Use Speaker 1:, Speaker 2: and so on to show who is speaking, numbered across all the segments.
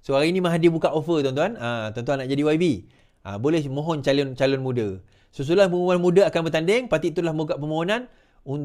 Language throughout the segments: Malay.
Speaker 1: So hari ni Mahathir buka offer tuan-tuan. Tuan-tuan nak jadi YB. Boleh mohon calon muda. Sesudah pengumuman muda akan bertanding, parti itulah membuka permohonan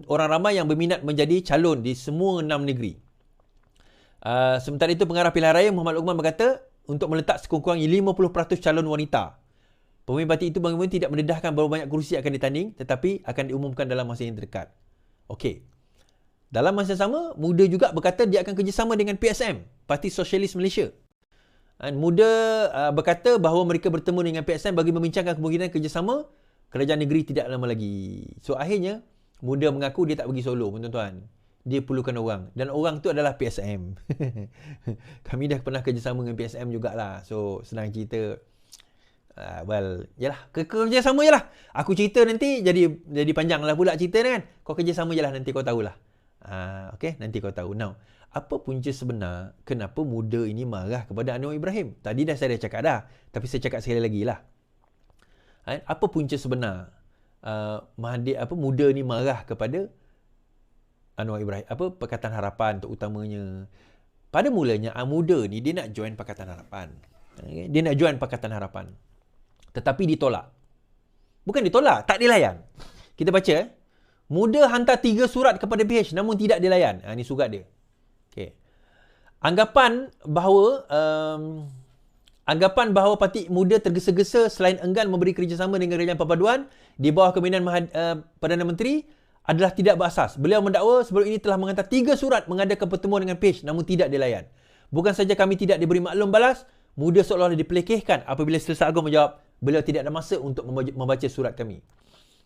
Speaker 1: orang ramai yang berminat menjadi calon di semua 6 negeri. Sementara itu pengarah pilihan raya Muhammad Luqman berkata untuk meletak sekurang-kurangnya 50% calon wanita. Pemimpin parti itu bagaimana tidak mendedahkan berapa banyak kerusi akan ditanding, tetapi akan diumumkan dalam masa yang terdekat. Okey. Dalam masa sama, Muda juga berkata dia akan kerjasama dengan PSM, Parti Sosialis Malaysia. Muda berkata bahawa mereka bertemu dengan PSM bagi membincangkan kemungkinan kerjasama kerajaan negeri tidak lama lagi. So akhirnya, Muda mengaku dia tak pergi solo, tuan-tuan. Dia perlukan orang. Dan orang tu adalah PSM. Kami dah pernah kerjasama dengan PSM jugalah. So, senang cerita. Yalah. Kerjasama je lah. Aku cerita nanti jadi panjang lah pula cerita kan. Kau kerjasama je lah, nanti kau tahulah. Okay, nanti kau tahu. Now, apa punca sebenar kenapa Muda ini marah kepada Anwar Ibrahim? Tadi saya dah cakap dah. Tapi saya cakap sekali lagi lah. Apa punca sebenar Muda ni marah kepada Anwar Ibrahim? Pakatan Harapan terutamanya. Pada mulanya Muda ni dia nak join Pakatan Harapan. Okay? Dia nak join Pakatan Harapan. Tetapi ditolak. Bukan ditolak, tak dilayan. Kita baca. Muda hantar 3 surat kepada PH namun tidak dilayan. Ini surat dia. Okay. Anggapan bahawa Parti Muda tergesa-gesa selain enggan memberi kerjasama dengan Kerajaan Perpaduan di bawah kepimpinan Perdana Menteri adalah tidak berasas. Beliau mendakwa sebelum ini telah menghantar 3 surat mengadakan pertemuan dengan PH namun tidak dilayan. Bukan saja kami tidak diberi maklum balas, Muda seolah-olah dipelekehkan apabila Selesa Agung menjawab beliau tidak ada masa untuk membaca surat kami.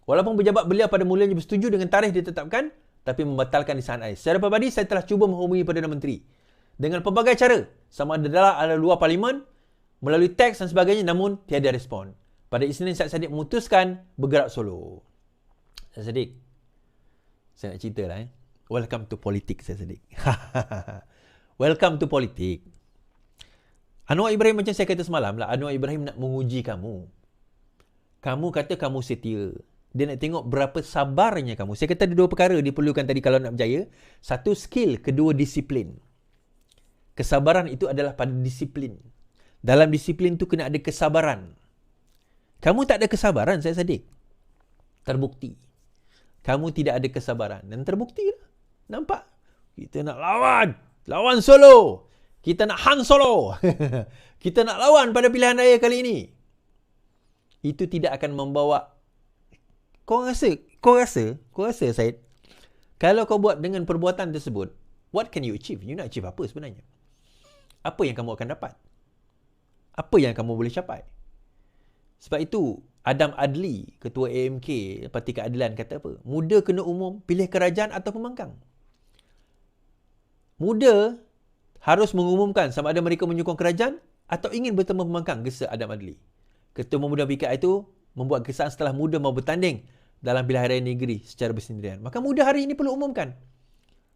Speaker 1: Walaupun pejabat beliau pada mulanya bersetuju dengan tarikh ditetapkan, tapi membatalkan di saat akhir. Secara peribadi, saya telah cuba menghubungi Perdana Menteri dengan pelbagai cara, sama ada dalam atau luar Parlimen, melalui teks dan sebagainya, namun tiada respon. Pada Isnin, Syed Saddiq memutuskan bergerak solo. Syed Saddiq, saya nak cerita lah. Welcome to politics, Syed Saddiq. Welcome to politics. Anwar Ibrahim macam saya kata semalam lah, Anwar Ibrahim nak menguji kamu. Kamu kata kamu setia. Dia nak tengok berapa sabarnya kamu. Saya kata ada 2 perkara diperlukan tadi kalau nak berjaya. 1 skill, kedua disiplin. Kesabaran itu adalah pada disiplin. Dalam disiplin tu kena ada kesabaran. Kamu tak ada kesabaran, saya Saddiq. Terbukti. Kamu tidak ada kesabaran. Dan terbukti lah. Nampak? Kita nak lawan. Lawan solo. Kita nak Han Solo. Kita nak lawan pada pilihan raya kali ini. Itu tidak akan membawa. Kau rasa Syed, kalau kau buat dengan perbuatan tersebut, what can you achieve? You nak achieve apa sebenarnya? Apa yang kamu akan dapat? Apa yang kamu boleh capai? Sebab itu, Adam Adli, Ketua AMK, Parti Keadilan, kata apa? Muda kena umum, pilih kerajaan atau pembangkang. Muda harus mengumumkan sama ada mereka menyokong kerajaan atau ingin bertemu pembangkang, gesa Adam Adli. Ketua Pemuda PKI itu membuat kesan setelah Muda mau bertanding dalam pilihan raya negeri secara bersendirian. Maka Muda hari ini perlu umumkan.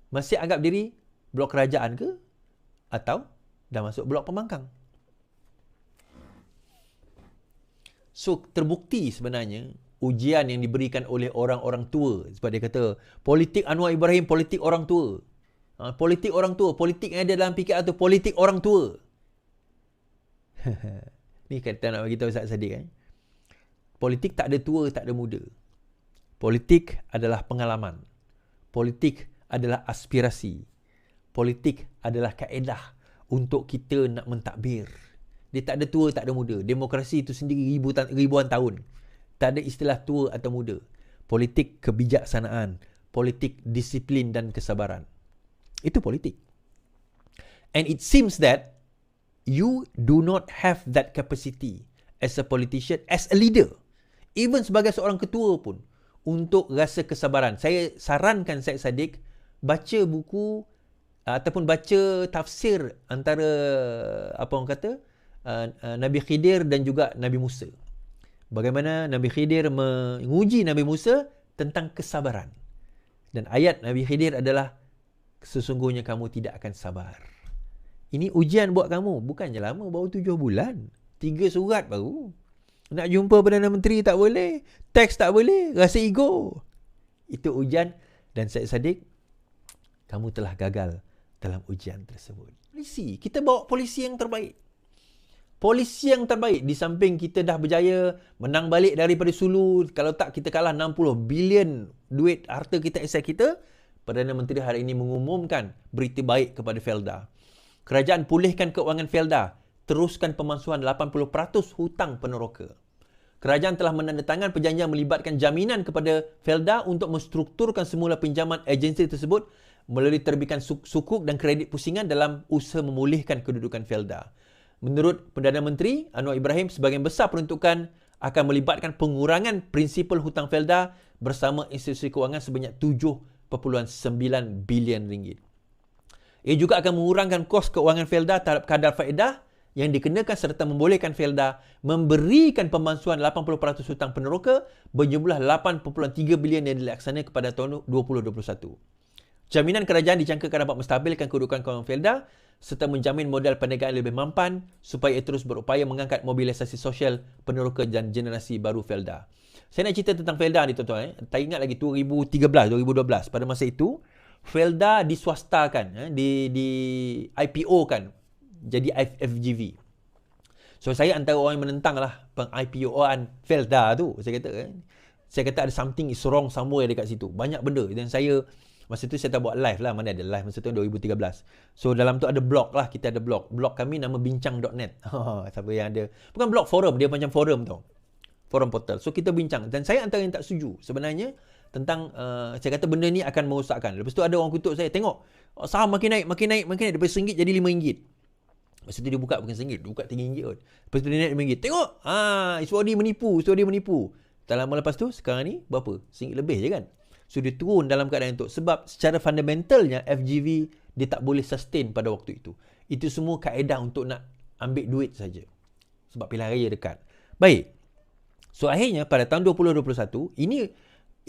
Speaker 1: Masih anggap diri blok kerajaan ke? Atau dah masuk blok pembangkang? So, terbukti sebenarnya ujian yang diberikan oleh orang-orang tua. Sebab dia kata, politik Anwar Ibrahim, politik orang tua. Politik orang tua. Politik yang ada dalam PKI itu politik orang tua. Ni kata nak bagi tahu Ustaz Saddiq. Politik tak ada tua, tak ada muda. Politik adalah pengalaman. Politik adalah aspirasi. Politik adalah kaedah untuk kita nak mentadbir. Dia tak ada tua, tak ada muda. Demokrasi itu sendiri ribuan tahun. Tak ada istilah tua atau muda. Politik kebijaksanaan. Politik disiplin dan kesabaran. Itu politik. And it seems that you do not have that capacity as a politician, as a leader. Even sebagai seorang ketua pun. Untuk rasa kesabaran. Saya sarankan Syed Saddiq baca buku ataupun baca tafsir antara apa orang kata Nabi Khidir dan juga Nabi Musa. Bagaimana Nabi Khidir menguji Nabi Musa tentang kesabaran. Dan ayat Nabi Khidir adalah sesungguhnya kamu tidak akan sabar. Ini ujian buat kamu. Bukannya lama, baru 7 bulan. 3 surat baru. Nak jumpa Perdana Menteri tak boleh. Teks tak boleh. Rasa ego. Itu ujian. Dan Syed Saddiq, kamu telah gagal dalam ujian tersebut. Polisi. Kita bawa polisi yang terbaik. polisi yang terbaik. Di samping kita dah berjaya menang balik daripada Sulu, kalau tak kita kalah 60 bilion duit harta kita, aset kita, Perdana Menteri hari ini mengumumkan berita baik kepada Felda. Kerajaan pulihkan keuangan Felda, teruskan pemansuhan 80% hutang peneroka. Kerajaan telah menandatangani perjanjian melibatkan jaminan kepada Felda untuk menstrukturkan semula pinjaman agensi tersebut melalui terbitan sukuk dan kredit pusingan dalam usaha memulihkan kedudukan Felda. Menurut Perdana Menteri Anwar Ibrahim, sebahagian besar peruntukan akan melibatkan pengurangan prinsipal hutang Felda bersama institusi kewangan sebanyak 7.9 bilion ringgit. Ia juga akan mengurangkan kos keuangan Felda terhadap kadar faedah yang dikenakan serta membolehkan Felda memberikan pemansuhan 80% hutang peneroka berjumlah 8.3 bilion yang dilaksanakan kepada tahun 2021. Jaminan kerajaan dijangkakan dapat menstabilkan kedudukan keuangan Felda serta menjamin modal perniagaan lebih mampan supaya ia terus berupaya mengangkat mobilisasi sosial peneroka dan generasi baru Felda. Saya nak cerita tentang Felda ni tuan-tuan. Tak ingat lagi 2013-2012. Pada masa itu, Felda diswastakan, di IPO kan. Jadi FGV. So saya antara orang yang menentang lah peng-IPO-an Felda tu. Saya kata ada something is wrong somewhere dekat situ. Banyak benda. Dan saya, masa tu saya tak buat live lah. Mana ada live masa tu 2013. So dalam tu ada blog lah. Kita ada blog. Blog kami nama bincang.net. Siapa yang ada. Bukan blog forum. Dia macam forum tau. Forum portal. So kita bincang. Dan saya antara yang tak setuju sebenarnya tentang, saya kata benda ni akan merosakkan. Lepas tu ada orang kutuk saya. Tengok. Saham makin naik. Daripada RM1 jadi RM5. Lepas tu dia buka bukan RM1, dia buka RM3 kot. Lepas tu dia naik RM5. Tengok! Iswadi menipu. Tak lama lepas tu, sekarang ni berapa? RM1 lebih je kan? So dia turun dalam keadaan itu. Sebab secara fundamentalnya, FGV dia tak boleh sustain pada waktu itu. Itu semua kaedah untuk nak ambil duit saja. Sebab pilihan raya dekat. Baik. So akhirnya pada tahun 2021,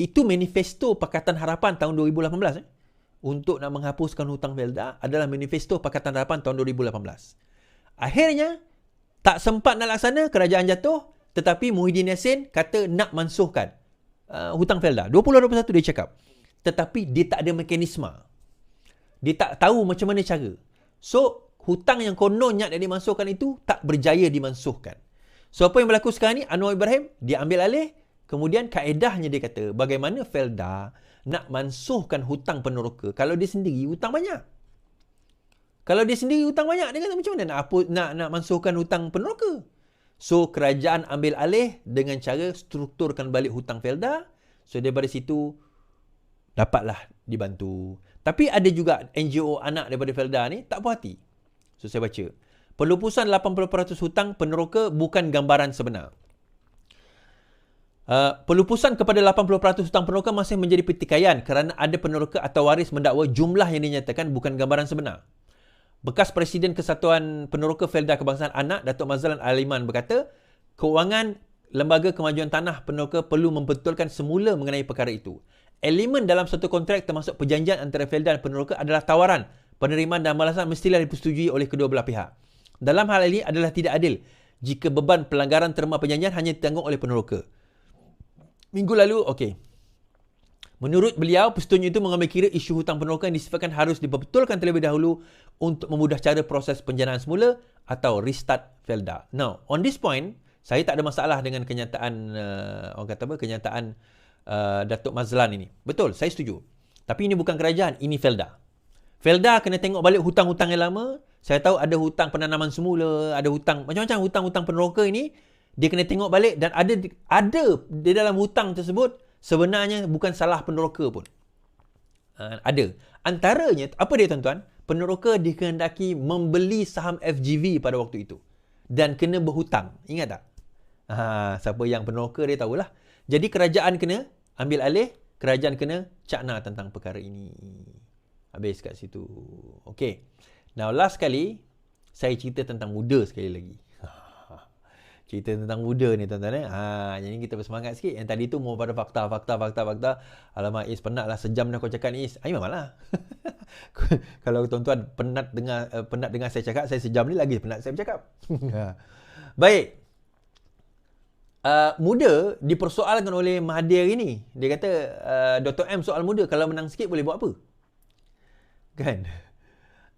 Speaker 1: itu manifesto Pakatan Harapan tahun 2018. Untuk nak menghapuskan hutang Felda adalah manifesto Pakatan Harapan tahun 2018. Akhirnya, tak sempat nak laksana, kerajaan jatuh, tetapi Muhyiddin Yassin kata nak mansuhkan hutang Felda. 2021 dia cakap. Tetapi dia tak ada mekanisme. Dia tak tahu macam mana cara. So, hutang yang kononnya nak dimansuhkan itu tak berjaya dimansuhkan. So, apa yang berlaku sekarang ni? Anwar Ibrahim, dia ambil alih. Kemudian kaedahnya dia kata, bagaimana Felda nak mansuhkan hutang peneroka kalau dia sendiri hutang banyak. Kalau dia sendiri hutang banyak, dia kata macam mana nak mansuhkan hutang peneroka? So, kerajaan ambil alih dengan cara strukturkan balik hutang Felda. So, daripada situ, dapatlah dibantu. Tapi ada juga NGO anak daripada Felda ni tak puas hati. So, saya baca. Pelupusan 80% hutang peneroka bukan gambaran sebenar. Pelupusan kepada 80% hutang peneroka masih menjadi pertikaian kerana ada peneroka atau waris mendakwa jumlah yang dinyatakan bukan gambaran sebenar. Bekas Presiden Kesatuan Peneroka Felda Kebangsaan Anak, Datuk Mazlan Aliman berkata, keuangan Lembaga Kemajuan Tanah Peneroka perlu membetulkan semula mengenai perkara itu. Elemen dalam satu kontrak termasuk perjanjian antara Felda dan peneroka adalah tawaran, penerimaan dan balasan mestilah dipersetujui oleh kedua belah pihak. Dalam hal ini adalah tidak adil jika beban pelanggaran terma perjanjian hanya ditanggung oleh peneroka. Minggu lalu, menurut beliau, persetujuan itu mengambil kira isu hutang peneroka yang disifatkan harus diperbetulkan terlebih dahulu untuk memudah cara proses penjanaan semula atau restart Felda. Now, on this point, saya tak ada masalah dengan kenyataan, kenyataan Datuk Mazlan ini. Betul, saya setuju. Tapi ini bukan kerajaan, ini Felda. Felda kena tengok balik hutang-hutang yang lama. Saya tahu ada hutang penanaman semula, ada hutang, macam-macam hutang-hutang peneroka ini. Dia kena tengok balik dan ada di dalam hutang tersebut sebenarnya bukan salah peneroka pun. Ada. Antaranya, apa dia tuan-tuan? Peneroka dikehendaki membeli saham FGV pada waktu itu. Dan kena berhutang. Ingat tak? Siapa yang peneroka dia tahulah. Jadi kerajaan kena ambil alih, kerajaan kena cakna tentang perkara ini. Habis kat situ. Okay. Now last kali, saya cerita tentang muda sekali lagi. Cerita tentang muda ni tuan-tuan. Jadi kita bersemangat sikit. Yang tadi tu mau pada fakta. Alamak Is, penat lah sejam dah kau cakap ni Is. Memanglah. Kalau tuan-tuan penat dengar saya cakap, saya sejam ni lagi penat saya bercakap. Baik. Muda dipersoalkan oleh Mahathir hari ni. Dia kata, Dr. M soal muda, kalau menang sikit boleh buat apa? Kan?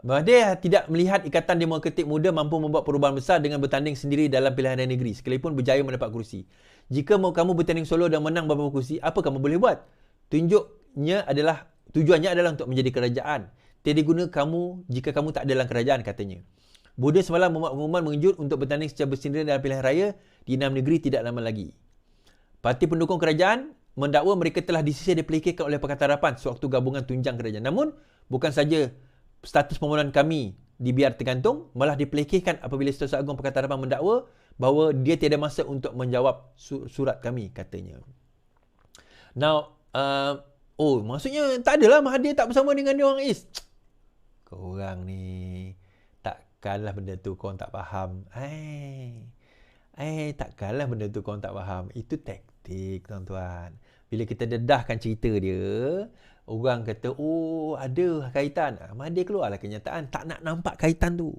Speaker 1: Mahathir tidak melihat Ikatan Demokratik Muda mampu membuat perubahan besar dengan bertanding sendiri dalam pilihan raya negeri sekalipun berjaya mendapat kursi. Jika kamu bertanding solo dan menang beberapa kursi, apa kamu boleh buat? Tujuannya adalah untuk menjadi kerajaan. Tiada guna kamu jika kamu tak ada dalam kerajaan, katanya. Buddha semalam membuat pengumuman mengejut untuk bertanding secara bersendirian dalam pilihan raya di 6 negeri tidak lama lagi. Parti pendukung kerajaan mendakwa mereka telah disisir dan dipelekehkan oleh Pakatan Harapan sewaktu gabungan tunjang kerajaan. Namun, bukan saja status permohonan kami dibiar tergantung, malah dipelekehkan apabila Setiausaha Agung Pakatan Harapan mendakwa bahawa dia tiada masa untuk menjawab surat kami, katanya. Now, maksudnya tak adalah Mahathir tak bersama dengan dia orang Is. Korang ni, takkanlah benda tu korang tak faham. Takkanlah benda tu korang tak faham. Itu taktik, tuan-tuan. Bila kita dedahkan cerita dia, orang kata, ada kaitan. Mahathir keluarlah kenyataan. Tak nak nampak kaitan tu.